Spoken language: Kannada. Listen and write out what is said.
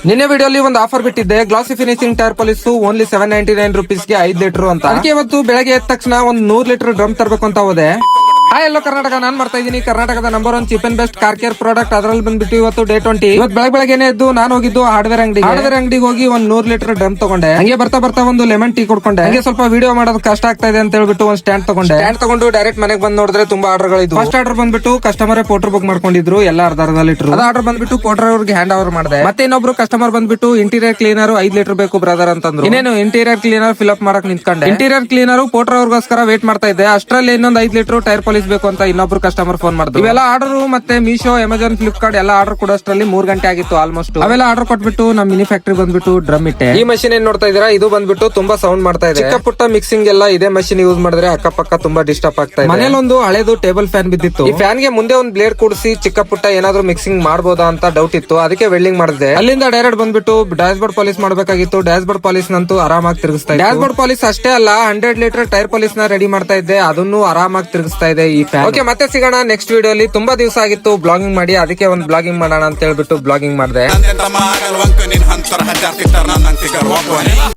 ನಿನ್ನೆ ವಿಡಿಯೋಲಿ ಒಂದು ಆಫರ್ ಬಿಟ್ಟಿದ್ದೆ, glossy finishing tyre polish only 799 ರುಪೀಸ್ಗೆ 5 ಲೀಟರ್ ಅಂತ. ಅದಕ್ಕೆ ಇವತ್ತು ಬೆಳಗ್ಗೆ ಎದ್ದ ತಕ್ಷಣ ಒಂದು 100 ಲೀಟರ್ ಡ್ರಮ್ ತರಬೇಕು ಅಂತ ಹೋದೆ. ಎಲ್ಲೋ ಕರ್ನಾಟಕ, ನಾನ್ ಮಾಡ್ತಾ ಇದೀನಿ ಕರ್ನಾಟಕದ number 1 cheap and best car care product. ಅದ್ರಲ್ಲಿ ಬಂದ್ಬಿಟ್ಟು ಇವತ್ತು ಡೇ 20. ಇವತ್ತು ಬೆಳಗ್ಗೆನೆ ಎದ್ದು ನಾನು ಹೋಗಿದ್ದು ಹಾರ್ಡ್ವೇರ್ ಅಂಗಡಿಗೆ ಹೋಗಿ ಒಂದು 100 ಲೀಟರ್ ಡ್ರಮ್ ತಗೊಂಡೆ. ಹಂಗೆ ಬರ್ತಾ ಒಂದು ಲೆಮನ್ ಟೀ ಕುಡ್ಕೊಂಡೆ. ಹಂಗೆ ಸ್ವಲ್ಪ ವಿಡಿಯೋ ಮಾಡೋದು ಕಷ್ಟ ಆಗ್ತಾ ಇದೆ ಅಂತ ಹೇಳ್ಬಿಟ್ಟು ಒಂದು ಸ್ಟ್ಯಾಂಡ್ ತಗೊಂಡು ಡೈರೆಕ್ಟ್ ಮನೆಗೆ ಬಂದು ನೋಡಿದ್ರೆ ತುಂಬಾ ಆರ್ಡರ್ ಗಳಿದ್ವು. ಫಸ್ಟ್ ಆರ್ಡರ್ ಬಂದ್ಬಿಟ್ಟು ಕಸ್ಟಮರ್ ಪೋರ್ಟರ್ ಬುಕ್ ಮಾಡ್ಕೊಂಡಿದ್ರು, ಎಲ್ಲ ಅರ್ಧ ಲೀಟರ್. ಅದ ಆರ್ಡರ್ ಬಂದ್ಬಿಟ್ಟು ಪೋರ್ಟರ್ ಅವ್ರಿಗೆ ಹ್ಯಾಂಡ್ ಓವರ್ ಮಾಡಿದೆ. ಮತ್ತೆ ಇನ್ನೊಬ್ರು ಕಸ್ಟಮರ್ ಬಂದ್ಬಿಟ್ಟು ಇಂಟೀರಿಯರ್ ಕ್ಲೀನರ್ 5 ಲೀಟರ್ ಬೇಕು ಬ್ರದರ್ ಅಂತಂದ್ರು. ಇನ್ನೇನು ಇಂಟೀರಿಯರ್ ಕ್ಲೀನರ್ ಫಿಲ್ ಅಪ್ ಮಾಡಕ್ ನಿಂತ್ಕೊಂಡೆ. ಇಂಟೀರಿಯರ್ ಕ್ಲೀನರ್ ಪೋರ್ಟರ್ ಅವ್ರಿಗೋಸ್ಕರ ವೇಟ್ ಮಾಡ್ತಾ ಇದ್ದೆ. ಅಷ್ಟರಲ್ಲಿ ಇನ್ನೊಂದು 5 ಲೀಟರ್ ಟೈರ್ ಪಾಲಿಶ್ ಬೇಕು ಅಂತ ಇನ್ನೊಬ್ರು ಕಸ್ಟಮರ್ ಫೋನ್ ಮಾಡಿದ್ರು. ಇವೆಲ್ಲ ಆರ್ಡರ್ ಮತ್ತೆ ಮೀಶೋ, ಅಮೆಜಾನ್, ಫ್ಲಿಪ್ಕಾರ್ಟ್ ಎಲ್ಲ ಆರ್ಡರ್ ಕೊಡೋಷ್ಟ್ರಲ್ಲಿ 3 ಗಂಟೆ ಆಗಿತ್ತು ಆಲ್ಮೋಸ್ಟ್. ಅವೆಲ್ಲ ಆರ್ಡರ್ ಕೊಟ್ಬಿಟ್ಟು ನಮ್ಮ ಮಿನಿ ಫ್ಯಾಕ್ಟರಿ ಬಂದ್ಬಿಟ್ಟು ಡ್ರಮ್ ಇಟ್ಟೆ. ಈ ಮಷೀನ್ ಏನ್ ನೋಡ್ತಾ ಇದೀರಾ, ಇದು ಬಂದ್ಬಿಟ್ಟು ತುಂಬಾ ಸೌಂಡ್ ಮಾಡ್ತಾ ಇದೆ. ಚಿಕ್ಕ ಪುಟ್ಟ ಮಿಕ್ಸಿಂಗ್ ಎಲ್ಲ ಇದೇ ಮಷೀನ್ ಯೂಸ್ ಮಾಡಿದ್ರೆ ಅಕ್ಕಪಕ್ಕ ತುಂಬಾ ಡಿಸ್ಟರ್ಬ್ ಆಗ್ತಾ ಇದೆ. ಮನೇಲಿ ಒಂದು ಹಳೇದು ಟೇಬಲ್ ಫ್ಯಾನ್ ಬಿದ್ದಿತ್ತು. ಈ ಫ್ಯಾನ್ ಗೆ ಮುಂದೆ ಒಂದು ಬ್ಲೇಡ್ ಕೂಡಿಸಿ ಚಿಕ್ಕ ಪುಟ್ಟ ಏನಾದ್ರು ಮಿಕ್ಸಿಂಗ್ ಮಾಡಬಹುದಾ ಅಂತ ಡೌಟ್ ಇತ್ತು, ಅದಕ್ಕೆ ವೆಲ್ಡಿಂಗ್ ಮಾಡಿದೆ. ಅಲ್ಲಿಂದ ಡೈರೆಕ್ಟ್ ಬಂದ್ಬಿಟ್ಟು ಡ್ಯಾಶ್ ಬೋರ್ಡ್ ಪಾಲಿಶ್ ಮಾಡಬೇಕಾಗಿತ್ತು. ಡ್ಯಾಶ್ ಬೋರ್ಡ್ ಪಾಲಿಶ್ ನಂತೂ ಆರಾಮಾಗಿ ತಿರುಗಿಸ್ತಾ ಇದೆ. ಡ್ಯಾಶ್ ಬೋರ್ಡ್ ಪಾಲಿಶ್ ಅಷ್ಟೇ ಅಲ್ಲ, 100 ಲೀಟರ್ ಟೈರ್ ಪಾಲಿಶ್ ನ ರೆಡಿ ಮಾಡ್ತಾ ಇದ್ದೆ, ಅದನ್ನು ಆರಾಮಾಗಿ ತಿರುಗಿಸ್ತಾ ಇದೆ ಈ ಫ್ಯಾನ್. ಓಕೆ, ಮತ್ತೆ ಸಿಗೋಣ ನೆಕ್ಸ್ಟ್ ವಿಡಿಯೋ. ತುಂಬಾ ದಿವಸ ಆಗಿತ್ತು ಬ್ಲಾಗಿಂಗ್ ಮಾಡಿ, ಅದಕ್ಕೆ ಒಂದು ಬ್ಲಾಗಿಂಗ್ ಮಾಡೋಣ ಅಂತ ಹೇಳ್ಬಿಟ್ಟು ಬ್ಲಾಗಿಂಗ್ ಮಾಡಿದೆ.